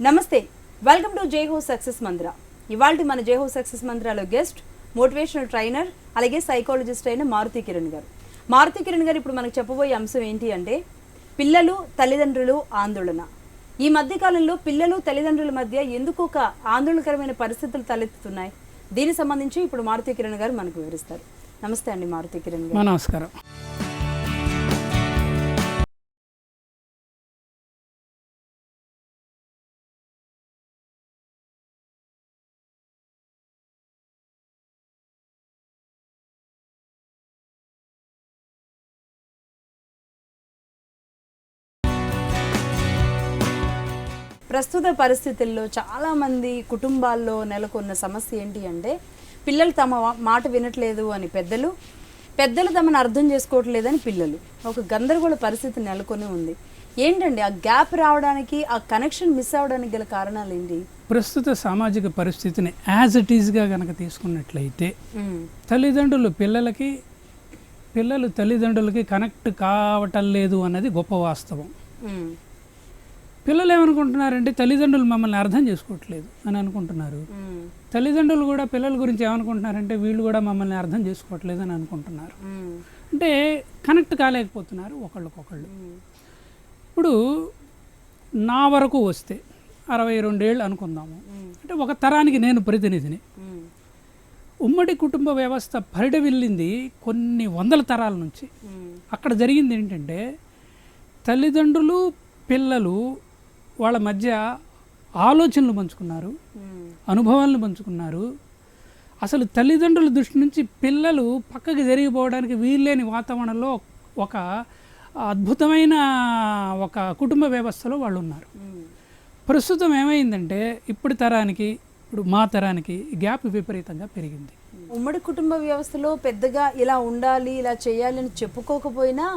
నమస్తే, welcome to జై హో సక్సెస్ మంత్ర. ఇవాల్టి మన జై హో సక్సెస్ మంత్రాలో గెస్ట్ మోటివేషనల్ ట్రైనర్ అలాగే సైకాలజిస్ట్ అయిన మారుతి కిరణ్ గారు. మారుతి కిరణ్ గారు ఇప్పుడు మనకు చెప్పబోయే అంశం ఏంటి అంటే పిల్లలు తల్లిదండ్రులు ఆందోళన. ఈ మధ్య కాలంలో పిల్లలు తల్లిదండ్రుల మధ్య ఎందుకు ఒక ఆందోళనకరమైన పరిస్థితులు తలెత్తుతున్నాయి, దీనికి సంబంధించి ఇప్పుడు మారుతి కిరణ్ గారు మనకు వివరిస్తారు. నమస్తే అండి మారుతి కిరణ్ గారు. నమస్కారం. ప్రస్తుత పరిస్థితుల్లో చాలామంది కుటుంబాల్లో నెలకొన్న సమస్య ఏంటి అంటే పిల్లలు తమ మాట వినట్లేదు అని పెద్దలు తమను అర్థం చేసుకోవట్లేదని పిల్లలు. ఒక గందరగోళ పరిస్థితి నెలకొని ఉంది. ఏంటండి ఆ గ్యాప్ రావడానికి, ఆ కనెక్షన్ మిస్ అవడానికి గల కారణాలు ఏంటి? ప్రస్తుత సామాజిక పరిస్థితిని యాజ్ ఇట్ ఈస్గా కనుక తీసుకున్నట్లయితే తల్లిదండ్రులు పిల్లలు తల్లిదండ్రులకి కనెక్ట్ కావటం లేదు అన్నది గొప్ప వాస్తవం. పిల్లలు ఏమనుకుంటున్నారంటే తల్లిదండ్రులు మమ్మల్ని అర్థం చేసుకోవట్లేదు అని అనుకుంటున్నారు. తల్లిదండ్రులు కూడా పిల్లల గురించి ఏమనుకుంటున్నారంటే వీళ్ళు కూడా మమ్మల్ని అర్థం చేసుకోవట్లేదు అని అనుకుంటున్నారు. అంటే కనెక్ట్ కాలేకపోతున్నారు ఒకళ్ళకొకళ్ళు. ఇప్పుడు నా వరకు వస్తే 62 ఏళ్ళు అనుకుందాము, అంటే ఒక తరానికి నేను ప్రతినిధిని. ఉమ్మడి కుటుంబ వ్యవస్థ పరిడవిల్లింది కొన్ని వందల తరాల నుంచి. అక్కడ జరిగింది ఏంటంటే తల్లిదండ్రులు పిల్లలు వాళ్ళ మధ్య ఆలోచనలు పంచుకున్నారు, అనుభవాలను పంచుకున్నారు. అసలు తల్లిదండ్రుల దృష్టి నుంచి పిల్లలు పక్కకి జరిగిపోవడానికి వీల్లేని వాతావరణంలో ఒక అద్భుతమైన ఒక కుటుంబ వ్యవస్థలో వాళ్ళు ఉన్నారు. ప్రస్తుతం ఏమైందంటే ఇప్పుడు మా తరానికి గ్యాప్ విపరీతంగా పెరిగింది. ఉమ్మడి కుటుంబ వ్యవస్థలో పెద్దగా ఇలా ఉండాలి, ఇలా చేయాలి అని చెప్పుకోకపోయినా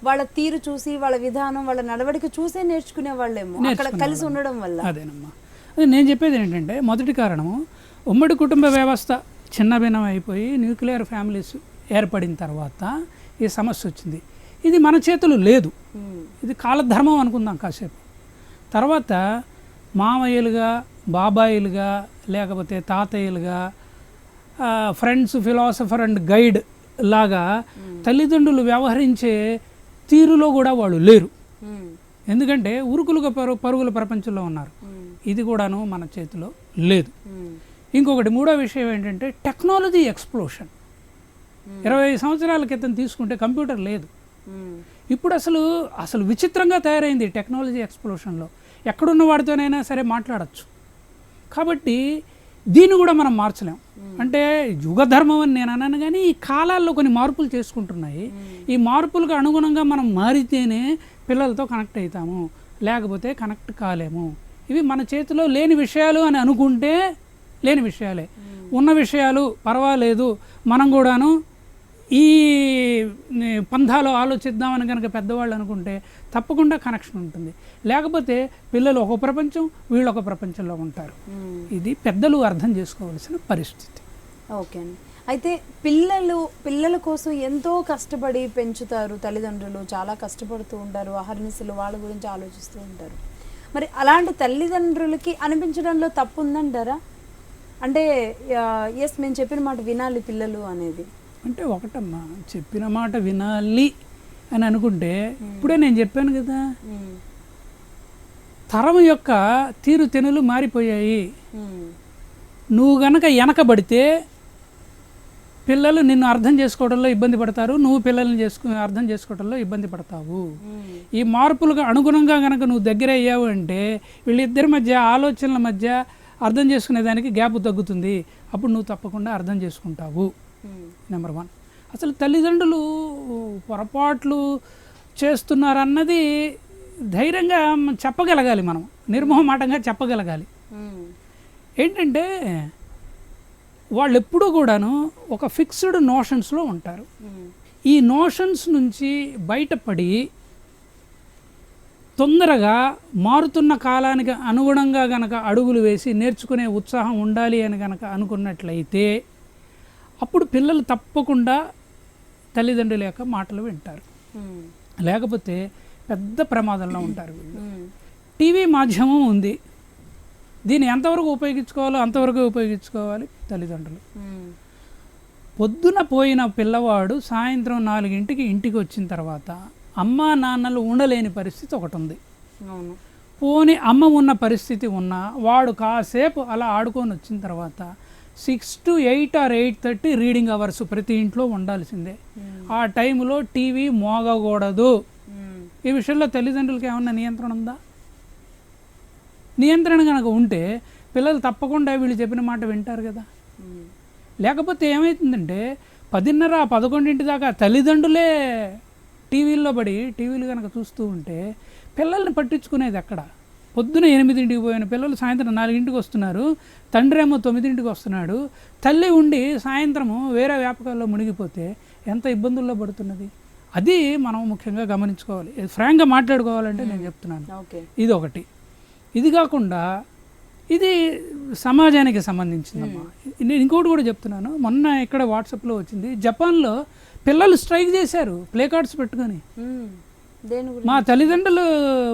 వాళ్ళ తీరు చూసి, వాళ్ళ విధానం, వాళ్ళ నడవడిక చూసే నేర్చుకునే వాళ్ళేమో అక్కడ కలిసి ఉండడం వల్ల. అదేనమ్మా, అదే నేను చెప్పేది ఏంటంటే మొదటి కారణము ఉమ్మడి కుటుంబ వ్యవస్థ చిన్నభిన్నం అయిపోయి న్యూక్లియర్ ఫ్యామిలీస్ ఏర్పడిన తర్వాత ఈ సమస్య వచ్చింది. ఇది మన చేతులు లేదు, ఇది కాలధర్మం అనుకుందాం కాసేపు. తర్వాత మామయ్యలుగా, బాబాయిలుగా, లేకపోతే తాతయ్యలుగా, ఫ్రెండ్స్, ఫిలాసఫర్ అండ్ గైడ్ లాగా తల్లిదండ్రులు వ్యవహరించే తీరులో కూడా వాళ్ళు లేరు. ఎందుకంటే ఉరుకులుగా పరుగుల ప్రపంచంలో ఉన్నారు. ఇది కూడాను మన చేతిలో లేదు. ఇంకొకటి మూడో విషయం ఏంటంటే టెక్నాలజీ ఎక్స్ప్లోషన్. 20 సంవత్సరాల క్రితం తీసుకుంటే కంప్యూటర్ లేదు. ఇప్పుడు అసలు విచిత్రంగా తయారైంది టెక్నాలజీ ఎక్స్ప్లోషన్లో. ఎక్కడున్న వాడితోనైనా సరే మాట్లాడచ్చు. కాబట్టి దీన్ని కూడా మనం మార్చలేం. అంటే యుగధర్మం అని నేను అన్నాను, కానీ ఈ కాలాల్లో కొన్ని మార్పులు చేసుకుంటున్నాయి. ఈ మార్పులకు అనుగుణంగా మనం మారితేనే పిల్లలతో కనెక్ట్ అవుతాము, లేకపోతే కనెక్ట్ కాలేము. ఇవి మన చేతిలో లేని విషయాలు అని అనుకుంటే లేని విషయాలే. ఉన్న విషయాలు పర్వాలేదు, మనం కూడాను ఈ పంథాలో ఆలోచిద్దామని కనుక పెద్దవాళ్ళు అనుకుంటే తప్పకుండా కనెక్షన్ ఉంటుంది. లేకపోతే పిల్లలు ఒక ప్రపంచం, వీళ్ళు ఒక ప్రపంచంలో ఉంటారు. ఇది పెద్దలు అర్థం చేసుకోవాల్సిన పరిస్థితి. ఓకే అండి. అయితే పిల్లల కోసం ఎంతో కష్టపడి పెంచుతారు తల్లిదండ్రులు, చాలా కష్టపడుతూ ఉంటారు, అహర్నిశలు వాళ్ళ గురించి ఆలోచిస్తూ ఉంటారు. మరి అలాంటి తల్లిదండ్రులకి అనిపించడంలో తప్పు ఉందంటారా? అంటే ఎస్, మేము చెప్పిన మాట వినాలి పిల్లలు అనేది. అంటే ఒకటమ్మా, చెప్పిన మాట వినాలి అని అనుకుంటే ఇప్పుడే నేను చెప్పాను కదా, తరం యొక్క తీరుతెనులు మారిపోయాయి. నువ్వు గనక వెనకబడితే పిల్లలు నిన్ను అర్థం చేసుకోవడంలో ఇబ్బంది పడతారు, నువ్వు పిల్లల్ని అర్థం చేసుకోవడంలో ఇబ్బంది పడతావు. ఈ మార్పులకు అనుగుణంగా కనుక నువ్వు దగ్గర అయ్యావు అంటే వీళ్ళిద్దరి మధ్య ఆలోచనల మధ్య అర్థం చేసుకునేదానికి గ్యాప్ తగ్గుతుంది. అప్పుడు నువ్వు తప్పకుండా అర్థం చేసుకుంటావు. నెంబర్ 1. అసలు తల్లిదండ్రులు పొరపాట్లు చేస్తున్నారన్నది ధైర్యంగా చెప్పగలగాలి, మనం నిర్మోహమాటంగా చెప్పగలగాలి. ఏంటంటే వాళ్ళు ఎప్పుడూ కూడాను ఒక ఫిక్స్డ్ నోషన్స్లో ఉంటారు. ఈ నోషన్స్ నుంచి బయటపడి తొందరగా మారుతున్న కాలానికి అనుగుణంగా గనక అడుగులు వేసి నేర్చుకునే ఉత్సాహం ఉండాలి అని గనక అనుకున్నట్లయితే అప్పుడు పిల్లలు తప్పకుండా తల్లిదండ్రుల యొక్క మాటలు వింటారు. లేకపోతే పెద్ద ప్రమాదంలో ఉంటారు వీళ్ళు. టీవీ మాధ్యమం ఉంది, దీన్ని ఎంతవరకు ఉపయోగించుకోవాలో అంతవరకు ఉపయోగించుకోవాలి తల్లిదండ్రులు. పొద్దున పోయిన పిల్లవాడు సాయంత్రం 4 ఇంటికి వచ్చిన తర్వాత అమ్మా నాన్నలు ఉండలేని పరిస్థితి ఒకటి ఉంది. పోని అమ్మ ఉన్న పరిస్థితి ఉన్నా వాడు కాసేపు అలా ఆడుకొని వచ్చిన తర్వాత 6 to 8 or 8:30 రీడింగ్ అవర్స్ ప్రతి ఇంట్లో ఉండాల్సిందే. ఆ టైంలో టీవీ మోగకూడదు. ఈ విషయంలో తల్లిదండ్రులకి ఏమన్నా నియంత్రణ ఉందా? నియంత్రణ కనుక ఉంటే పిల్లలు తప్పకుండా వీళ్ళు చెప్పిన మాట వింటారు కదా. లేకపోతే ఏమవుతుందంటే 10:30, 11 దాకా తల్లిదండ్రులే టీవీల్లో పడి టీవీలు కనుక చూస్తూ ఉంటే పిల్లల్ని పట్టించుకునేది ఎక్కడ? పొద్దున 8 పోయిన పిల్లలు సాయంత్రం 4 వస్తున్నారు, తండ్రి ఏమో 9 వస్తున్నాడు, తల్లి ఉండి సాయంత్రము వేరే వ్యాపకాల్లో మునిగిపోతే ఎంత ఇబ్బందుల్లో పడుతున్నది. అది మనం ముఖ్యంగా గమనించుకోవాలి. ఫ్రాంక్గా మాట్లాడుకోవాలంటే నేను చెప్తున్నాను. ఇది ఒకటి. ఇది కాకుండా ఇది సమాజానికి సంబంధించిందమ్మా. నేను ఇంకోటి కూడా చెప్తున్నాను. మొన్న ఇక్కడ వాట్సాప్లో వచ్చింది, జపాన్లో పిల్లలు స్ట్రైక్ చేశారు ప్లే కార్డ్స్ పెట్టుకొని. మా తల్లిదండ్రులు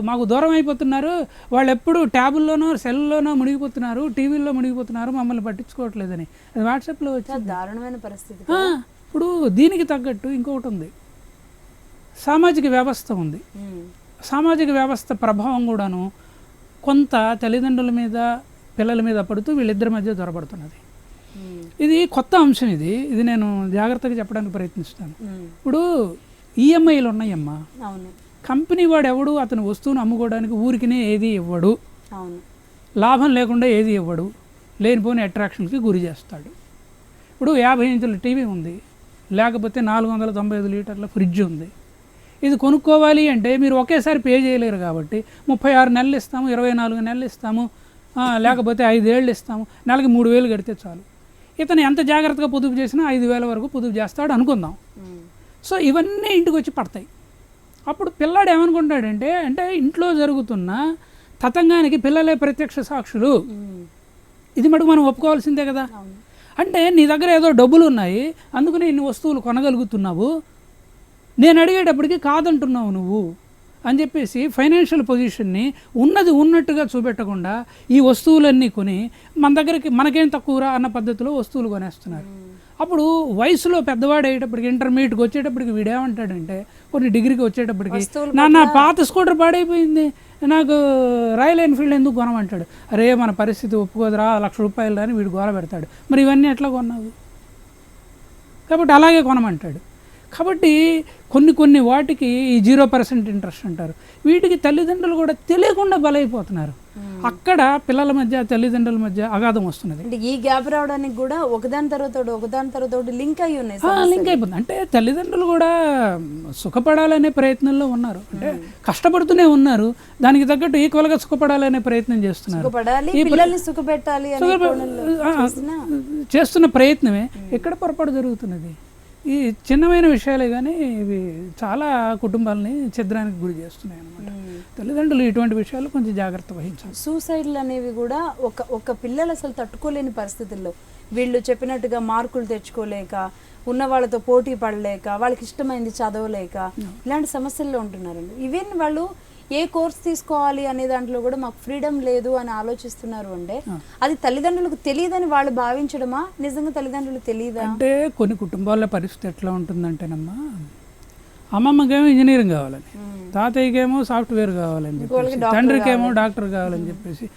మాకు దూరం అయిపోతున్నారు, వాళ్ళు ఎప్పుడు ట్యాబుల్లోనో సెల్లోనో మునిగిపోతున్నారు, టీవీల్లో మునిగిపోతున్నారు, మమ్మల్ని పట్టించుకోవట్లేదని. అది వాట్సాప్లో వచ్చింది. దారుణమైన పరిస్థితి. ఇప్పుడు దీనికి తగ్గట్టు ఇంకొకటి ఉంది, సామాజిక వ్యవస్థ ఉంది. సామాజిక వ్యవస్థ ప్రభావం కూడాను కొంత తల్లిదండ్రుల మీద పిల్లల మీద పడుతూ వీళ్ళిద్దరి మధ్య దొరబడుతున్నది. ఇది కొత్త అంశం. ఇది నేను జాగ్రత్తగా చెప్పడానికి ప్రయత్నిస్తాను. ఇప్పుడు ఈఎంఐలు ఉన్నాయమ్మా. కంపెనీ వాడు ఎవడు అతను వస్తువును అమ్ముకోవడానికి ఊరికినే ఏది ఇవ్వడు, లాభం లేకుండా ఏది ఇవ్వడు, లేనిపోని అట్రాక్షన్కి గురి చేస్తాడు. ఇప్పుడు 50 ఇంచుల టీవీ ఉంది, లేకపోతే 495 లీటర్ల ఫ్రిడ్జ్ ఉంది. ఇది కొనుక్కోవాలి అంటే మీరు ఒకేసారి పే చేయలేరు కాబట్టి 36 నెలలు ఇస్తాము, 24 నెలలు ఇస్తాము, లేకపోతే 5 ఏళ్ళు ఇస్తాము, నెలకి 3000 కడితే చాలు. ఇతను ఎంత జాగ్రత్తగా పొదుపు చేసినా 5000 వరకు పొదుపు చేస్తాడు అనుకుందాం. సో ఇవన్నీ ఇంటికి వచ్చి పడతాయి. అప్పుడు పిల్లాడు ఏమనుకుంటాడంటే, అంటే ఇంట్లో జరుగుతున్న తతంగానికి పిల్లలే ప్రత్యక్ష సాక్షులు. ఇది మటుకు మనం ఒప్పుకోవాల్సిందే కదా. అంటే నీ దగ్గర ఏదో డబ్బులు ఉన్నాయి, అందుకని ఇన్ని వస్తువులు కొనగలుగుతున్నావు, నేను అడిగేటప్పటికి కాదంటున్నావు నువ్వు అని చెప్పేసి ఫైనాన్షియల్ పొజిషన్ని ఉన్నది ఉన్నట్టుగా చూపెట్టకుండా ఈ వస్తువులన్నీ కొని మన దగ్గరికి మనకేం తక్కువరా అన్న పద్ధతిలో వస్తువులు కొనేస్తున్నారు. అప్పుడు వయసులో పెద్దవాడు అయ్యేటప్పటికి, ఇంటర్మీడియట్కి వచ్చేటప్పటికి వీడేమంటాడంటే, కొన్ని డిగ్రీకి వచ్చేటప్పటికి నా పాత స్కూటర్ పాడైపోయింది, నాకు రాయల్ ఎన్ఫీల్డ్ ఎందుకు కొనమంటాడు. అరే మన పరిస్థితి ఒప్పుకోదురా, ₹1,00,000 అని వీడు గోల పెడతాడు. మరి ఇవన్నీ ఎట్లా కొన్నావు? కాబట్టి అలాగే కొనమంటాడు. కాబట్టి కొన్ని వాటికి ఈ 0% ఇంట్రెస్ట్ అంటారు. వీటికి తల్లిదండ్రులు కూడా తెలియకుండా బలైపోతున్నారు. అక్కడ పిల్లల మధ్య తల్లిదండ్రుల మధ్య అగాధం వస్తున్నది. అంటే ఈ గ్యాప్ రావడానికి కూడా ఒకదాని తర్వాత లింక్ అయ్యి ఉన్నాయి, లింక్ అయిపోతుంది. అంటే తల్లిదండ్రులు కూడా సుఖపడాలనే ప్రయత్నంలో ఉన్నారు, అంటే కష్టపడుతూనే ఉన్నారు, దానికి తగ్గట్టు ఈక్వల్గా సుఖపడాలనే ప్రయత్నం చేస్తున్నారు. చేస్తున్న ప్రయత్నమే ఇక్కడ పొరపాటు జరుగుతున్నది. ఈ చిన్నమైన విషయాలే కానీ ఇవి చాలా కుటుంబాలని ఛిద్రానికి గురి చేస్తున్నాయి అన్నమాట. తల్లిదండ్రులు ఇటువంటి విషయాలు కొంచెం జాగ్రత్త వహించాలి. సూసైడ్లు అనేవి కూడా ఒక పిల్లలు అసలు తట్టుకోలేని పరిస్థితుల్లో, వీళ్ళు చెప్పినట్టుగా మార్కులు తెచ్చుకోలేక, ఉన్న వాళ్ళతో పోటీ పడలేక, వాళ్ళకి ఇష్టమైంది చదవలేక, ఇలాంటి సమస్యల్లో ఉంటున్నారండి. ఈవెన్ వాళ్ళు ఏ కోర్స్ తీసుకోవాలి అనే దాంట్లో కూడా మాకు ఫ్రీడమ్ లేదు అని ఆలోచిస్తున్నారు. అంటే అది తల్లిదండ్రులకు తెలియదని వాళ్ళు భావించడమా, నిజంగా తల్లిదండ్రులకు తెలియదా? అంటే కొన్ని కుటుంబాల పరిస్థితి ఎట్లా ఉంటుందంటేనమ్మా, అమ్మమ్మకేమో ఇంజనీరింగ్ కావాలని, తాతయ్యకేమో సాఫ్ట్వేర్ కావాలని చెప్పేసి, తండ్రికేమో డాక్టర్ కావాలని చెప్పేసి,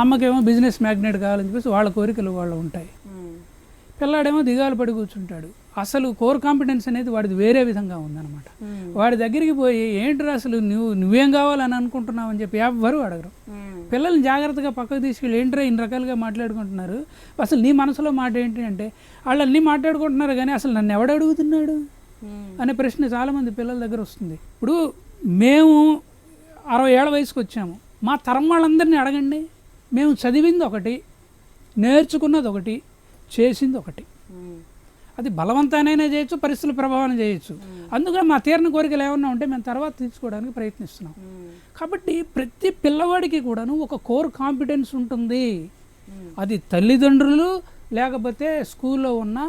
అమ్మకేమో బిజినెస్ మ్యాగ్నెట్ కావాలని చెప్పేసి వాళ్ళ కోరికలు వాళ్ళు ఉంటాయి. పిల్లాడేమో దిగాలు పడి కూర్చుంటాడు. అసలు కోర్ కాంపిటెన్స్ అనేది వాడిది వేరే విధంగా ఉందన్నమాట. వాడి దగ్గరికి పోయి ఏంటి అసలు నువ్వేం కావాలని అనుకుంటున్నావు అని చెప్పి ఎవ్వరూ అడగరు. పిల్లల్ని జాగ్రత్తగా పక్కకు తీసుకెళ్ళి ఏంట్రా ఇన్ని రకాలుగా మాట్లాడుకుంటున్నారు, అసలు నీ మనసులో మాట ఏంటి అంటే, వాళ్ళు అన్నీ మాట్లాడుకుంటున్నారు కానీ అసలు నన్ను ఎవడు అడుగుతున్నాడు అనే ప్రశ్న చాలామంది పిల్లల దగ్గర వస్తుంది. ఇప్పుడు మేము 60 ఏళ్ల వయసుకు వచ్చాము, మా తరం వాళ్ళందరినీ అడగండి, మేము చదివింది ఒకటి, నేర్చుకున్నది ఒకటి, చేసింది ఒకటి. అది బలవంతానైనా చేయొచ్చు, పరిస్థితుల ప్రభావం చేయొచ్చు. అందుకని మా తీరని కోరికలు ఏమన్నా ఉంటే మేము తర్వాత తీర్చుకోవడానికి ప్రయత్నిస్తున్నాం. కాబట్టి ప్రతి పిల్లవాడికి కూడాను ఒక కోర్ కాంపిటెన్స్ ఉంటుంది. అది తల్లిదండ్రులు లేకపోతే స్కూల్లో ఉన్న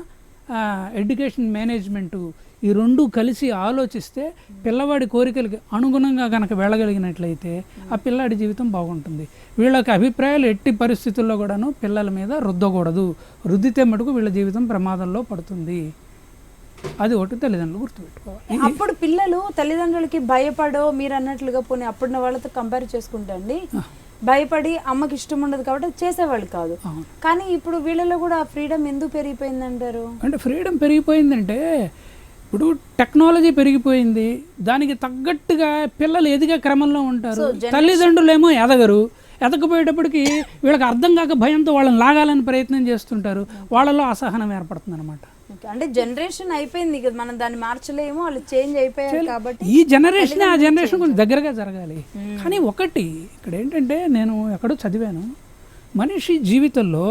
ఎడ్యుకేషన్ మేనేజ్మెంటు ఈ రెండు కలిసి ఆలోచిస్తే పిల్లవాడి కోరికలకి అనుగుణంగా కనుక వెళ్ళగలిగినట్లయితే ఆ పిల్లాడి జీవితం బాగుంటుంది. వీళ్ళకి అభిప్రాయాలు ఎట్టి పరిస్థితుల్లో కూడాను పిల్లల మీద రుద్దకూడదు. రుద్దితే మటుకు వీళ్ళ జీవితం ప్రమాదంలో పడుతుంది. అది ఒకటి తల్లిదండ్రులు గుర్తుపెట్టుకోవాలి. అప్పుడు పిల్లలు తల్లిదండ్రులకి భయపడో మీరు అన్నట్లుగా పోనీ అప్పుడున్న వాళ్ళతో కంపేర్ చేసుకుంటే అండి భయపడి అమ్మకి ఇష్టం ఉండదు కాబట్టి చేసేవాళ్ళు కాదు. కానీ ఇప్పుడు వీళ్ళలో కూడా ఆ ఫ్రీడమ్ ఎందుకు పెరిగిపోయిందంటారు? అంటే ఫ్రీడమ్ పెరిగిపోయిందంటే ఇప్పుడు టెక్నాలజీ పెరిగిపోయింది, దానికి తగ్గట్టుగా పిల్లలు ఎదిగే క్రమంలో ఉంటారు. తల్లిదండ్రులేమో ఎదగపోయేటప్పటికి వీళ్ళకి అర్థం కాక భయంతో వాళ్ళని లాగాలని ప్రయత్నం చేస్తుంటారు. వాళ్ళలో అసహనం ఏర్పడుతుంది అనమాట. అంటే జనరేషన్ అయిపోయింది కదా, మనం దాన్ని మార్చలేము, వాళ్ళు చేంజ్ అయిపోయారు కాబట్టి ఈ జనరేషన్ ఆ జనరేషన్ కొంచెం దగ్గరగా జరగాలి. కానీ ఒకటి ఇక్కడ ఏంటంటే నేను ఎక్కడో చదివాను, మనిషి జీవితంలో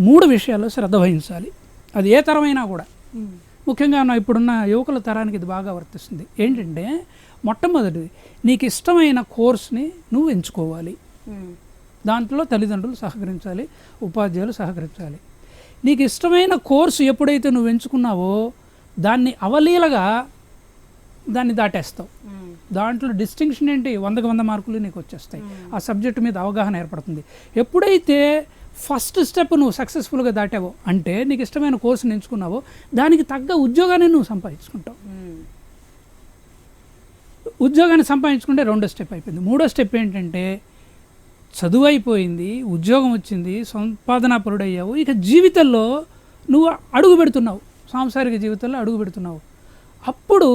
3 విషయాల్లో శ్రద్ధ వహించాలి. అది ఏ తరమైనా కూడా, ముఖ్యంగా ఇప్పుడున్న యువకుల తరానికి ఇది బాగా వర్తిస్తుంది. ఏంటంటే మొట్టమొదటిది నీకు ఇష్టమైన కోర్స్ని నువ్వు ఎంచుకోవాలి. దాంట్లో తల్లిదండ్రులు సహకరించాలి, ఉపాధ్యాయులు సహకరించాలి. నీకు ఇష్టమైన కోర్సు ఎప్పుడైతే నువ్వు ఎంచుకున్నావో దాన్ని అవలీలగా దాన్ని దాటేస్తావు. దాంట్లో డిస్టింక్షన్ ఏంటి, 100కి 100 మార్కులు నీకు వచ్చేస్తాయి. ఆ సబ్జెక్టు మీద అవగాహన ఏర్పడుతుంది. ఎప్పుడైతే ఫస్ట్ స్టెప్ నువ్వు సక్సెస్ఫుల్గా దాటావో అంటే నీకు ఇష్టమైన కోర్సుని ఎంచుకున్నావో దానికి తగ్గ ఉద్యోగాన్ని నువ్వు సంపాదించుకుంటావు. ఉద్యోగాన్ని సంపాదించుకుంటే 2వ స్టెప్ అయిపోయింది. 3వ స్టెప్ ఏంటంటే చదువు అయిపోయింది, ఉద్యోగం వచ్చింది, సంపాదనా పరుడయ్యావు, ఇక జీవితంలో నువ్వు అడుగు పెడుతున్నావు, సాంసారిక జీవితంలో అడుగు పెడుతున్నావు. అప్పుడు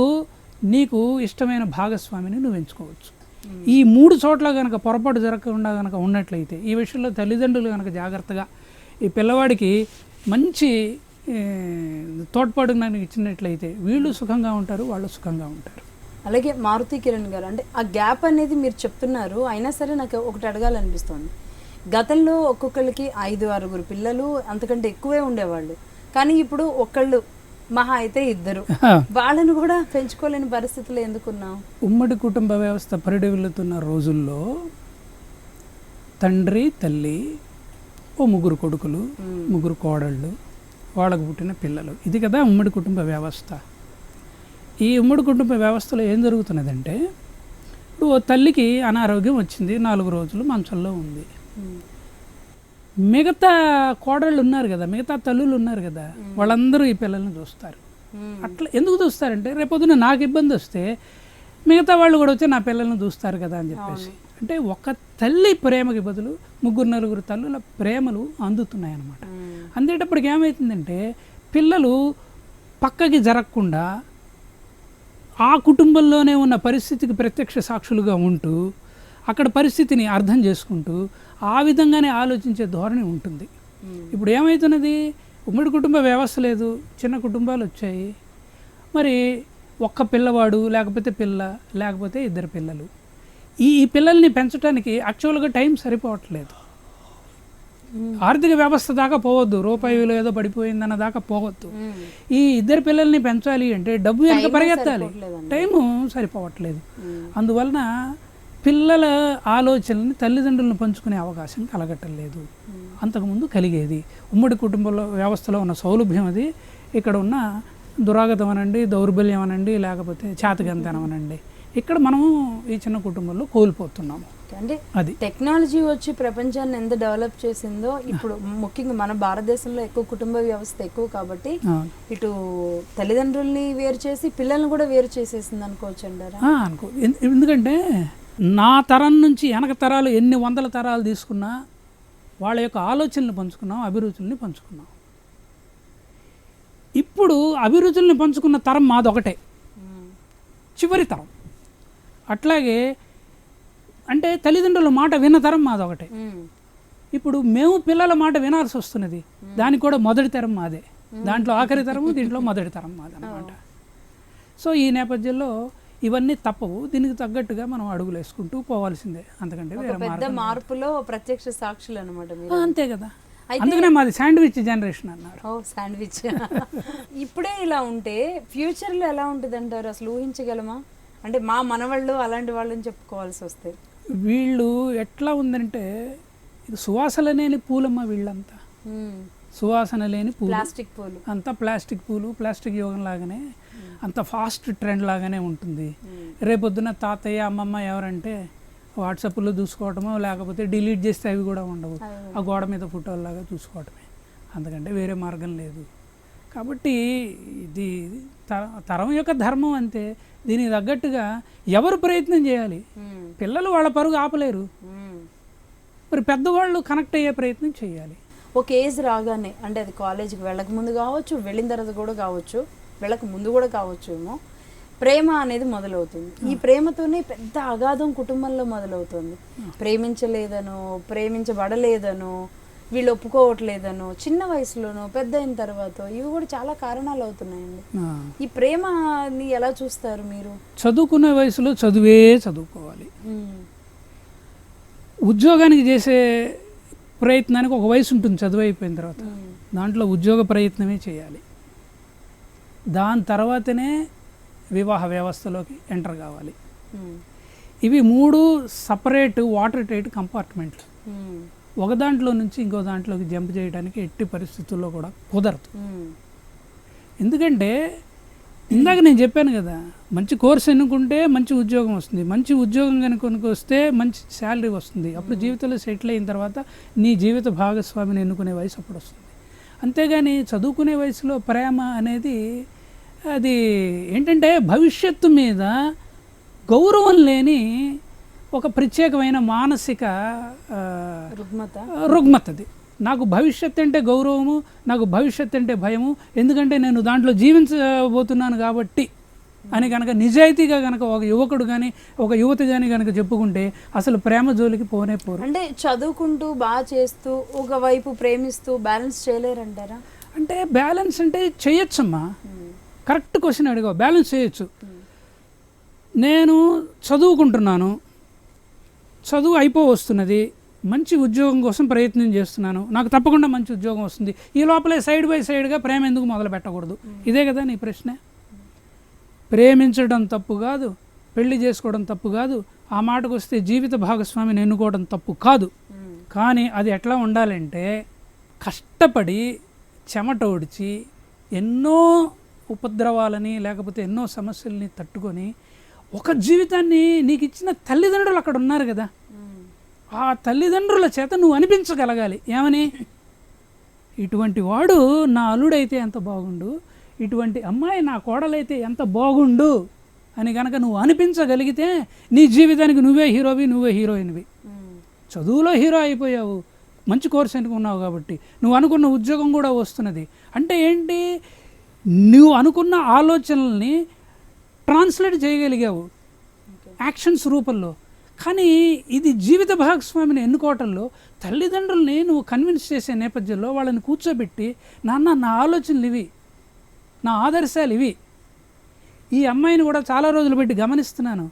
నీకు ఇష్టమైన భాగస్వామిని నువ్వు ఎంచుకోవచ్చు. ఈ 3 చోట్ల కనుక పొరపాటు జరగకుండా కనుక ఉన్నట్లయితే, ఈ విషయంలో తల్లిదండ్రులు కనుక జాగ్రత్తగా ఈ పిల్లవాడికి మంచి తోడ్పాటు ఇచ్చినట్లయితే వీళ్ళు సుఖంగా ఉంటారు, వాళ్ళు సుఖంగా ఉంటారు. అలాగే మారుతి కిరణ్ గారు, అంటే ఆ గ్యాప్ అనేది మీరు చెప్తున్నారు, అయినా సరే నాకు ఒకటి అడగాలనిపిస్తుంది. గతంలో ఒక్కొక్కరికి 5-6 పిల్లలు అంతకంటే ఎక్కువే ఉండేవాళ్ళు, కానీ ఇప్పుడు ఒకళ్ళు మహా అయితే 2, వాళ్ళను కూడా పెంచుకోలేని పరిస్థితులు ఎందుకున్నాం? ఉమ్మడి కుటుంబ వ్యవస్థ పరిడవిల్లుతున్న రోజుల్లో తండ్రి తల్లి, 3 కొడుకులు, 3 కోడళ్ళు, వాళ్ళకు పుట్టిన పిల్లలు, ఇది కదా ఉమ్మడి కుటుంబ వ్యవస్థ. ఈ ఉమ్మడి కుటుంబ వ్యవస్థలో ఏం జరుగుతున్నదంటే ఇప్పుడు తల్లికి అనారోగ్యం వచ్చింది, 4 రోజులు మంచంలో ఉంది. మిగతా కోడళ్ళు ఉన్నారు కదా, మిగతా తల్లులు ఉన్నారు కదా, వాళ్ళందరూ ఈ పిల్లల్ని చూస్తారు. అట్లా ఎందుకు చూస్తారంటే రేపొద్దున నాకు ఇబ్బంది వస్తే మిగతా వాళ్ళు కూడా వచ్చి నా పిల్లల్ని చూస్తారు కదా అని చెప్పేసి. అంటే ఒక తల్లి ప్రేమకి బదులు 3-4 తల్లుల ప్రేమలు అందుతున్నాయి అన్నమాట. అందేటప్పటికి ఏమవుతుందంటే పిల్లలు పక్కకి జరగకుండా ఆ కుటుంబంలోనే ఉన్న పరిస్థితికి ప్రత్యక్ష సాక్షులుగా ఉంటూ అక్కడ పరిస్థితిని అర్థం చేసుకుంటూ ఆ విధంగానే ఆలోచించే ధోరణి ఉంటుంది. ఇప్పుడు ఏమవుతున్నది, ఉమ్మడి కుటుంబ వ్యవస్థ లేదు, చిన్న కుటుంబాలు వచ్చాయి. మరి ఒక్క పిల్లవాడు లేకపోతే పిల్ల లేకపోతే 2 పిల్లలు, ఈ పిల్లల్ని పెంచడానికి యాక్చువల్గా టైం సరిపోవట్లేదు. ఆర్థిక వ్యవస్థ దాకా పోవద్దు, రూపాయి విలువ ఏదో పడిపోయిందన్న దాకా పోవద్దు. ఈ 2 పిల్లల్ని పెంచాలి అంటే డబ్బు వెనక పరిగెత్తాలి, టైము సరిపోవట్లేదు. అందువలన పిల్లల ఆలోచనల్ని తల్లిదండ్రులను పంచుకునే అవకాశం కలగటం లేదు. అంతకుముందు కలిగేది. ఉమ్మడి కుటుంబంలో వ్యవస్థలో ఉన్న సౌలభ్యం అది, ఇక్కడ ఉన్న దురాగతం అనండి, దౌర్బల్యం అనండి, లేకపోతే చేతగంతనం అనండి, ఇక్కడ మనము ఈ చిన్న కుటుంబంలో కోల్పోతున్నాము. అంటే అది టెక్నాలజీ వచ్చి ప్రపంచాన్ని ఎంత డెవలప్ చేసిందో, ఇప్పుడు ముఖ్యంగా మన భారతదేశంలో ఎక్కువ కుటుంబ వ్యవస్థ ఎక్కువ కాబట్టి ఇటు తల్లిదండ్రుల్ని వేరు చేసి పిల్లల్ని కూడా వేరు చేసేసింది అనుకోవచ్చు అంటారా? అనుకో. ఎందుకంటే నా తరం నుంచి వెనక తరాలు ఎన్ని 100 తరాలు తీసుకున్నా వాళ్ళ యొక్క ఆలోచనలు పంచుకున్నాం, అభిరుచుల్ని పంచుకున్నాం. ఇప్పుడు అభిరుచుల్ని పంచుకున్న తరం మాదొకటే, చివరి తరం. అట్లాగే అంటే తల్లిదండ్రుల మాట విన్న తరం మాదొకటే. ఇప్పుడు మేము పిల్లల మాట వినాల్సి వస్తున్నది, దానికి కూడా మొదటి తరం మాదే, దాంట్లో ఆఖరి తరము, దీంట్లో మొదటి తరం మాదన్నమాట. సో ఈ నేపథ్యంలో ఇవన్నీ తప్పవు, దీనికి తగ్గట్టుగా మనం అడుగులు వేసుకుంటూ పోవాల్సిందే, అంతకంటే పెద్ద మార్పులో ప్రత్యక్ష సాక్షులు అనమాట. అంతే కదా, అందుకనే మాది శాండ్విచ్ జనరేషన్ అన్నారు. శాండ్విచ్. ఇప్పుడే ఇలా ఉంటే ఫ్యూచర్లో ఎలా ఉంటుంది అంటారు, అసలు ఊహించగలమా? అంటే మా మనవాళ్ళు అలాంటి వాళ్ళని చెప్పుకోవాల్సి వస్తే వీళ్ళు ఎట్లా ఉందంటే ఇది సువాసన లేని పూలమ్మ, వీళ్ళంతా సువాసన లేని పూలు, ప్లాస్టిక్ పూలు, అంతా ప్లాస్టిక్ పూలు, ప్లాస్టిక్ యోగం లాగానే అంత ఫాస్ట్ ట్రెండ్ లాగానే ఉంటుంది. రేపొద్దున తాతయ్య అమ్మమ్మ ఎవరంటే వాట్సాప్లో చూసుకోవటమో లేకపోతే డిలీట్ చేస్తే అవి కూడా ఉండవు, ఆ గోడ మీద ఫోటోలాగా చూసుకోవటమే, అంతకంటే వేరే మార్గం లేదు. కాబట్టి ఇది తరం యొక్క ధర్మం అంతే. దీనికి తగ్గట్టుగా ఎవరు ప్రయత్నం చేయాలి. పిల్లలు వాళ్ళ పరుగు ఆపలేరు, మరి పెద్దవాళ్ళు కనెక్ట్ అయ్యే ప్రయత్నం చేయాలి. ఒక ఏజ్ రాగానే, అంటే అది కాలేజీకి వెళ్ళక ముందు కావచ్చు, వెళ్ళిన తర్వాత కూడా కావచ్చు, వెళ్ళక ముందు కూడా కావచ్చు ఏమో, ప్రేమ అనేది మొదలవుతుంది. ఈ ప్రేమతోనే పెద్ద అగాధం కుటుంబంలో మొదలవుతుంది. ప్రేమించలేదనో, ప్రేమించబడలేదనో, వీళ్ళు ఒప్పుకోవట్లేదనో, చిన్న వయసులోనో, పెద్ద అయిన తర్వాత, ఇవి కూడా చాలా కారణాలు అవుతున్నాయండి. ఈ ప్రేమని ఎలా చూస్తారు మీరు? చదువుకునే వయసులో చదువే చదువుకోవాలి. ఉద్యోగానికి చేసే ప్రయత్నానికి ఒక వయసు ఉంటుంది, చదువు అయిపోయిన తర్వాత దాంట్లో ఉద్యోగ ప్రయత్నమే చేయాలి. దాని తర్వాతనే వివాహ వ్యవస్థలోకి ఎంటర్ కావాలి. ఇవి 3 సపరేట్ వాటర్ టైట్ కంపార్ట్మెంట్లు. ఒక దాంట్లో నుంచి ఇంకో దాంట్లోకి జంప్ చేయడానికి ఎట్టి పరిస్థితుల్లో కూడా కుదరదు. ఎందుకంటే ఇందాక నేను చెప్పాను కదా, మంచి కోర్స్ ఎన్నుకుంటే మంచి ఉద్యోగం వస్తుంది, మంచి ఉద్యోగం కనుక వస్తే మంచి శాలరీ వస్తుంది. అప్పుడు జీవితంలో సెటిల్ అయిన తర్వాత నీ జీవిత భాగస్వామిని ఎన్నుకునే వయసు అప్పుడు వస్తుంది. అంతేగాని చదువుకునే వయసులో ప్రేమ అనేది అది ఏంటంటే భవిష్యత్తు మీద గౌరవం లేని ఒక ప్రత్యేకమైన మానసిక రుగ్మతది. నాకు భవిష్యత్ అంటే గౌరవము, నాకు భవిష్యత్ అంటే భయము, ఎందుకంటే నేను దాంట్లో జీవించబోతున్నాను కాబట్టి అని కనుక నిజాయితీగా కనుక ఒక యువకుడు కానీ ఒక యువతి కానీ కనుక చెప్పుకుంటే అసలు ప్రేమ జోలికి పోనే పోరు. అంటే చదువుకుంటూ బాగా చేస్తూ ఒకవైపు ప్రేమిస్తూ బ్యాలెన్స్ చేయలేరంటారా? అంటే బ్యాలెన్స్ అంటే చేయొచ్చమ్మా, కరెక్ట్ క్వశ్చన్ అడిగావు. బ్యాలెన్స్ చేయొచ్చు. నేను చదువుకుంటున్నాను, చదువు వస్తున్నది, మంచి ఉద్యోగం కోసం ప్రయత్నం చేస్తున్నాను, నాకు తప్పకుండా మంచి ఉద్యోగం వస్తుంది, ఈ లోపలే సైడ్ బై సైడ్గా ప్రేమ ఎందుకు మొదలు పెట్టకూడదు? ఇదే కదా నీ ప్రశ్న. ప్రేమించడం తప్పు కాదు, పెళ్లి చేసుకోవడం తప్పు కాదు, ఆ మాటకు వస్తే జీవిత భాగస్వామిని ఎన్నుకోవడం తప్పు కాదు. కానీ అది ఎట్లా ఉండాలంటే కష్టపడి చెమట ఓడిచి ఎన్నో ఉపద్రవాలని లేకపోతే ఎన్నో సమస్యల్ని తట్టుకొని ఒక జీవితాన్ని నీకు ఇచ్చిన తల్లిదండ్రులు అక్కడ ఉన్నారు కదా, ఆ తల్లిదండ్రుల చేత నువ్వు అనిపించగలగాలి. ఏమని? ఇటువంటి వాడు నా అల్లుడైతే ఎంత బాగుండు, ఇటువంటి అమ్మాయి నా కోడలైతే ఎంత బాగుండు అని కనుక నువ్వు అనిపించగలిగితే నీ జీవితానికి నువ్వే హీరోవి, నువ్వే హీరోయిన్వి. చదువులో హీరో అయిపోయావు, మంచి కోర్స్ ఎన్నుకున్నావు కాబట్టి నువ్వు అనుకున్న ఉద్యోగం కూడా వస్తున్నది. అంటే ఏంటి? నువ్వు అనుకున్న ఆలోచనల్ని ట్రాన్స్లేట్ చేయగలిగావు యాక్షన్స్ రూపంలో. కానీ ఇది జీవిత భాగస్వామిని ఎన్నుకోవటంలో తల్లిదండ్రుల్ని నువ్వు కన్విన్స్ చేసే నేపథ్యంలో వాళ్ళని కూర్చోబెట్టి, నాన్న నా ఆలోచనలు ఇవి, నా ఆదర్శాలు ఇవి, ఈ అమ్మాయిని కూడా చాలా రోజులు పెట్టి గమనిస్తున్నాను,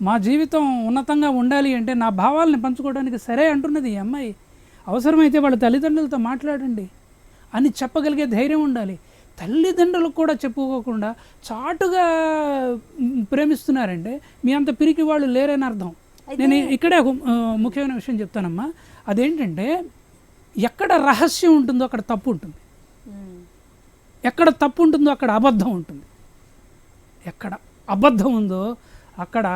మా జీవితం ఉన్నతంగా ఉండాలి అంటే నా భావాలని పంచుకోవడానికి సరే అంటున్నది ఈ అమ్మాయి, అవసరమైతే వాళ్ళ తల్లిదండ్రులతో మాట్లాడండి అని చెప్పగలిగే ధైర్యం ఉండాలి. తల్లిదండ్రులకు కూడా చెప్పుకోకుండా చాటుగా ప్రేమిస్తున్నారంటే మీ అంత పిరికి వాళ్ళు లేరని అర్థం. నేను ఇక్కడే ఒక ముఖ్యమైన విషయం చెప్తానమ్మా. అదేంటంటే ఎక్కడ రహస్యం ఉంటుందో అక్కడ తప్పు ఉంటుంది, ఎక్కడ తప్పు ఉంటుందో అక్కడ అబద్ధం ఉంటుంది, ఎక్కడ అబద్ధం ఉందో అక్కడ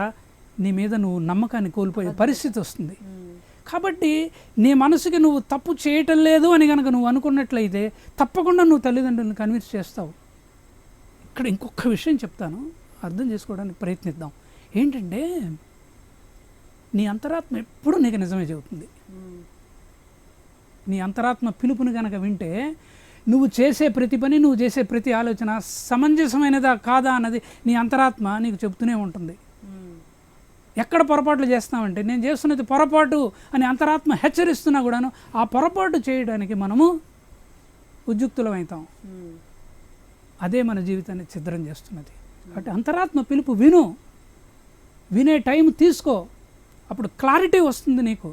నీ మీద నువ్వు నమ్మకాన్ని కోల్పోయే పరిస్థితి వస్తుంది. కాబట్టి నీ మనసుకి నువ్వు తప్పు చేయటం లేదు అని కనుక నువ్వు అనుకున్నట్లయితే తప్పకుండా నువ్వు తల్లిదండ్రులను కన్విన్స్ చేస్తావు. ఇక్కడ ఇంకొక విషయం చెప్తాను, అర్థం చేసుకోవడానికి ప్రయత్నిద్దాం. ఏంటంటే నీ అంతరాత్మ ఎప్పుడు నీకు నిజమే చెబుతుంది. నీ అంతరాత్మ పిలుపుని కనుక వింటే నువ్వు చేసే ప్రతి పని, నువ్వు చేసే ప్రతి ఆలోచన సమంజసమైనదా కాదా అన్నది నీ అంతరాత్మ నీకు చెబుతూనే ఉంటుంది. ఎక్కడ పొరపాట్లు చేస్తామంటే నేను చేస్తున్నది పొరపాటు అని అంతరాత్మ హెచ్చరిస్తున్నా కూడాను ఆ పొరపాటు చేయడానికి మనము ఉద్యుక్తులమవుతాం. అదే మన జీవితాన్ని ఛిద్రం చేస్తున్నది. కాబట్టి అంతరాత్మ పిలుపు విను, వినే టైం తీసుకో, అప్పుడు క్లారిటీ వస్తుంది నీకు.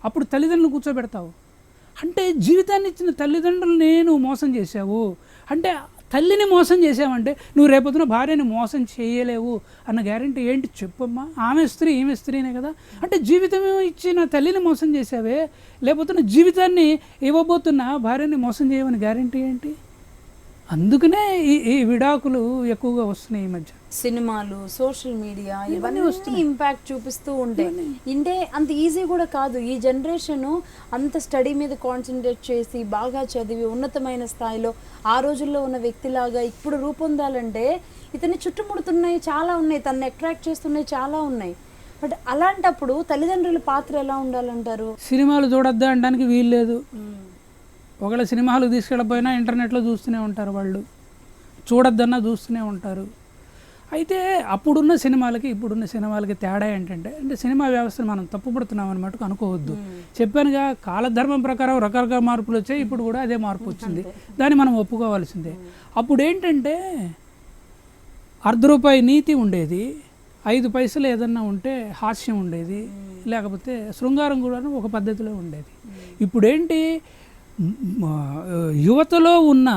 అప్పుడు తల్లిదండ్రులు కూర్చోబెడతావు. అంటే జీవితాన్ని ఇచ్చిన తల్లిదండ్రులని నువ్వు మోసం చేసావు అంటే, తల్లిని మోసం చేసావంటే నువ్వు రేపొద్దున భార్యని మోసం చేయలేవు అన్న గ్యారెంటీ ఏంటి చెప్పమ్మా? ఆమె స్త్రీ ఈమె స్త్రీనే కదా. అంటే జీవితం ఇచ్చిన తల్లిని మోసం చేసావే, లేకపోతే జీవితాన్ని ఇవ్వబోతున్న భార్యని మోసం చేయవని గ్యారెంటీ ఏంటి? అందుకనే ఈ విడాకులు ఎక్కువగా వస్తున్నాయి ఈ మధ్య. సినిమాలు, సోషల్ మీడియా ఇవన్నీ ఇంపాక్ట్ చూపిస్తూ ఉంటాయి. ఇంటే అంత ఈజీ కూడా కాదు. ఈ జనరేషన్ అంత స్టడీ మీద కాన్సన్ట్రేట్ చేసి బాగా చదివి ఉన్నతమైన స్థాయిలో ఆ రోజుల్లో ఉన్న వ్యక్తిలాగా ఇప్పుడు రూపొందాలంటే ఇతన్ని చుట్టుముడుతున్నాయి చాలా ఉన్నాయి, తనని అట్రాక్ట్ చేస్తున్నాయి చాలా ఉన్నాయి. బట్ అలాంటప్పుడు తల్లిదండ్రుల పాత్ర ఎలా ఉండాలంటారు? సినిమాలు చూడొద్దా అనడానికి వీలు లేదు. ఒకవేళ సినిమాలు తీసుకెళ్ళకపోయినా ఇంటర్నెట్లో చూస్తూనే ఉంటారు, వాళ్ళు చూడొద్దన్నా చూస్తూనే ఉంటారు. అయితే అప్పుడున్న సినిమాలకి ఇప్పుడున్న సినిమాలకి తేడా ఏంటంటే, అంటే సినిమా వ్యవస్థను మనం తప్పుపడుతున్నాం అన్నమాట అనుకోవద్దు. చెప్పానుగా, కాలధర్మం ప్రకారం రకరకాల మార్పులు వచ్చాయి, ఇప్పుడు కూడా అదే మార్పు వచ్చింది, దాన్ని మనం ఒప్పుకోవాల్సిందే. అప్పుడు ఏంటంటే ₹1 నీతి ఉండేది, 5 పైసలు ఏదన్నా ఉంటే హాస్యం ఉండేది, లేకపోతే శృంగారం కూడా ఒక పద్ధతిలో ఉండేది. ఇప్పుడేంటి, యువతలో ఉన్న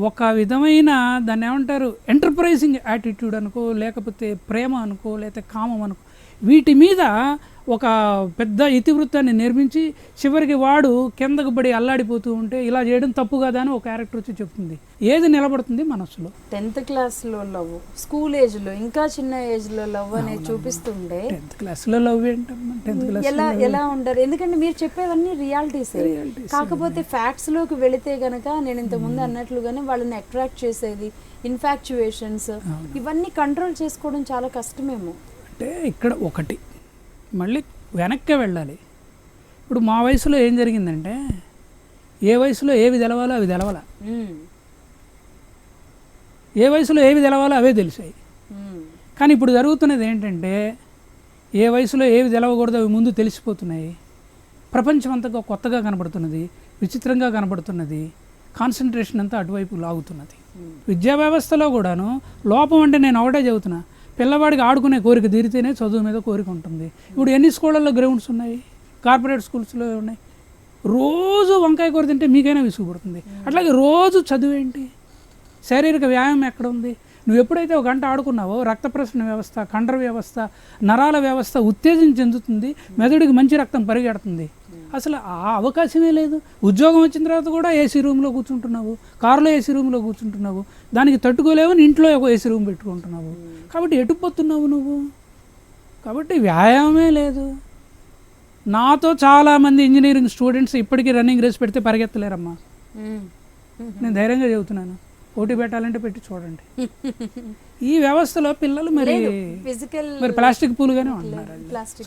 ఒక విధమైన దాన్ని ఏమంటారు, ఎంటర్ప్రైజింగ్ యాటిట్యూడ్ అనుకో, లేకపోతే ప్రేమ అనుకో, లేకపోతే కామం అనుకో, వీటి మీద ఒక పెద్ద ఇతివృత్తాన్ని నిర్మించి చివరికి వాడు కిందకు పడి అల్లాడిపోతూ ఉంటే ఇలా చేయడం తప్పు కదా అని ఒక క్యారెక్టర్ వచ్చి చెప్తుంది. ఏది నిలబడుతుంది మనసులో? 10th క్లాస్లో లవ్, స్కూల్ ఏజ్లో, ఇంకా చిన్న ఏజ్లో లవ్ అనేది చూపిస్తుండే. 10th క్లాస్లో లవ్ ఏంటమ్మా? 10th క్లాస్ ఎలా ఉంటారు? ఎందుకంటే మీరు చెప్పేవన్నీ రియాలిటీస్. కాకపోతే ఫ్యాక్ట్స్ లోకి వెళితే గనక నేను ఇంత ముందు అన్నట్లుగానే వాళ్ళని అట్రాక్ట్ చేసేది ఇన్ఫాక్చుయేషన్స్, ఇవన్నీ కంట్రోల్ చేసుకోవడం చాలా కష్టమేమో. అంటే ఇక్కడ ఒకటి మళ్ళీ వెనక్కే వెళ్ళాలి. ఇప్పుడు మా వయసులో ఏం జరిగిందంటే, ఏ వయసులో ఏవి తెలవాలో అవి తెలవాల, ఏ వయసులో ఏవి తెలవాలో అవే తెలిసాయి. కానీ ఇప్పుడు జరుగుతున్నది ఏంటంటే, ఏ వయసులో ఏవి తెలవకూడదు అవి ముందు తెలిసిపోతున్నాయి. ప్రపంచం అంతా కొత్తగా కనబడుతున్నది, విచిత్రంగా కనబడుతున్నది, కాన్సన్ట్రేషన్ అంతా అటువైపు లాగుతున్నది. విద్యా వ్యవస్థలో కూడాను లోపం అంటే నేను ఒకటే చెబుతున్నా, పిల్లవాడికి ఆడుకునే కోరిక తీరితేనే చదువు మీద కోరిక ఉంటుంది. ఇప్పుడు ఎన్ని స్కూళ్ళల్లో గ్రౌండ్స్ ఉన్నాయి, కార్పొరేట్ స్కూల్స్లో ఉన్నాయి. రోజు వంకాయ కూర తింటే మీకైనా విసుగుపడుతుంది. అట్లాగే రోజు చదువు ఏంటి, శారీరక వ్యాయామం ఎక్కడ ఉంది? నువ్వు ఎప్పుడైతే 1 గంట ఆడుకున్నావో రక్త ప్రసరణ వ్యవస్థ, కండర వ్యవస్థ, నరాల వ్యవస్థ ఉత్తేజం చెందుతుంది, మెదడుకి మంచి రక్తం పరిగెడుతుంది. అసలు ఆ అవకాశమే లేదు. ఉద్యోగం వచ్చిన తర్వాత కూడా ఏసీ రూమ్లో కూర్చుంటున్నావు, కారులో ఏసీ రూమ్లో కూర్చుంటున్నావు, దానికి తట్టుకోలేవని ఇంట్లో ఒక ఏసీ రూమ్ పెట్టుకుంటున్నావు. కాబట్టి ఎటుపోతున్నావు నువ్వు? కాబట్టి వ్యాయామమే లేదు. నాతో చాలామంది ఇంజనీరింగ్ స్టూడెంట్స్ ఇప్పటికీ రన్నింగ్ రేస్ పెడితే పరిగెత్తలేరమ్మా. నేను ధైర్యంగా చెబుతున్నాను, పోటీ పెట్టాలంటే పెట్టి చూడండి. ఈ వ్యవస్థలో పిల్లలు మరి ప్లాస్టిక్ పూలుగానే ఉంటున్నారు.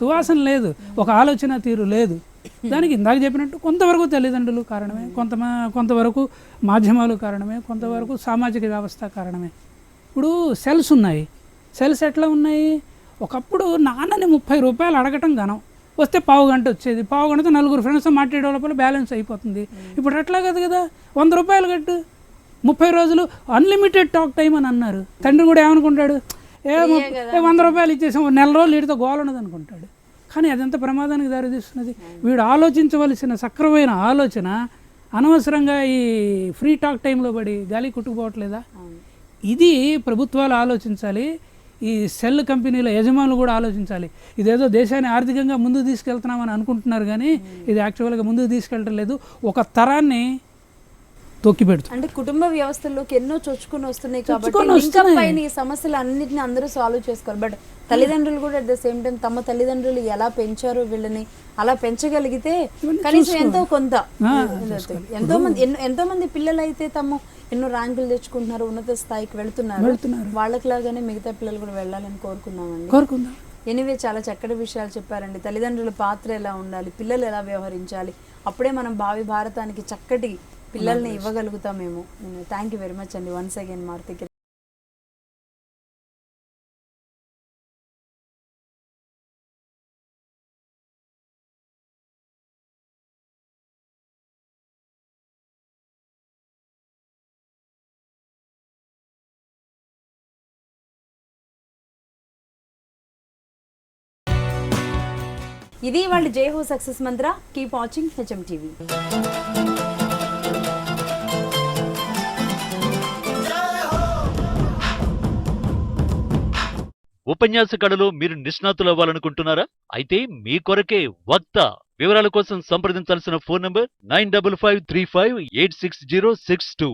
సువాసన లేదు, ఒక ఆలోచన తీరు లేదు. దానికి ఇందాక చెప్పినట్టు కొంతవరకు తల్లిదండ్రులు కారణమే, కొంతవరకు మాధ్యమాలు కారణమే, కొంతవరకు సామాజిక వ్యవస్థ కారణమే. ఇప్పుడు సెల్స్ ఉన్నాయి. సెల్స్ ఎట్లా ఉన్నాయి? ఒకప్పుడు నాన్నని ₹30 అడగటం ఘనం, వస్తే పావు గంట వచ్చేది, పావు గంటతో 4 ఫ్రెండ్స్తో మాట్లాడే లోపల బ్యాలెన్స్ అయిపోతుంది. ఇప్పుడు అట్లా కాదు కదా, ₹100 కట్టు, 30 రోజులు అన్లిమిటెడ్ టాక్ టైం అని అన్నారు. తండ్రి కూడా ఏమనుకుంటాడు, ₹100 ఇచ్చేసాం, 1 నెల రోజులు వీటితో గోల ఉన్నది అనుకుంటాడు. కానీ అదంత ప్రమాదానికి దారితీస్తున్నది. వీడు ఆలోచించవలసిన సక్రమైన ఆలోచన అనవసరంగా ఈ ఫ్రీ టాక్ టైంలో పడి గాలి కుట్టుకుపోవట్లేదా? ఇది ప్రభుత్వాలు ఆలోచించాలి, ఈ సెల్ కంపెనీల యజమానులు కూడా ఆలోచించాలి. ఇదేదో దేశాన్ని ఆర్థికంగా ముందుకు తీసుకెళ్తున్నామని అనుకుంటున్నారు, కానీ ఇది యాక్చువల్గా ముందుకు తీసుకెళ్ళటం లేదు, ఒక తరాన్ని తొక్కి పెడుతుంది. అంటే కుటుంబ వ్యవస్థల్లోకి ఎన్నో చొచ్చుకొని వస్తున్నాయి కాబట్టి ఇంకా పైన ఈ సమస్యలు అన్నిటిని అందరూ సాల్వ్ చేసుకోవాలి. బట్ తల్లిదండ్రులు కూడా అట్ ద సేమ్ టైం తమ తల్లిదండ్రులు ఎలా పెంచారో వీళ్ళని అలా పెంచగలిగితే కనీసం ఎంతో కొంత, ఎంతో మంది పిల్లలు అయితే తమ ఎన్నో ర్యాంకులు తెచ్చుకుంటున్నారు, ఉన్నత స్థాయికి వెళ్తున్నారు. వాళ్ళకి లాగానే మిగతా పిల్లలు కూడా వెళ్ళాలని కోరుకుందాం. ఎనివే, చాలా చక్కటి విషయాలు చెప్పారండి. తల్లిదండ్రుల పాత్ర ఎలా ఉండాలి, పిల్లలు ఎలా వ్యవహరించాలి, అప్పుడే మనం భావి భారతానికి చక్కటి పిల్లల్ని ఇవ్వగలుగుతామేమో. థ్యాంక్ యూ వెరీ మచ్ అండి వన్స్ అగైన్ మారుతి కిరణ్. ఇది వాళ్ళ జై హో సక్సెస్ మంత్ర. Keep watching HM TV. ఉపన్యాస కళలో మీరు నిష్ణాతులు అవ్వాలనుకుంటున్నారా? అయితే మీ కొరకే వక్త. వివరాల కోసం సంప్రదించాల్సిన ఫోన్ నంబర్ 9553586062.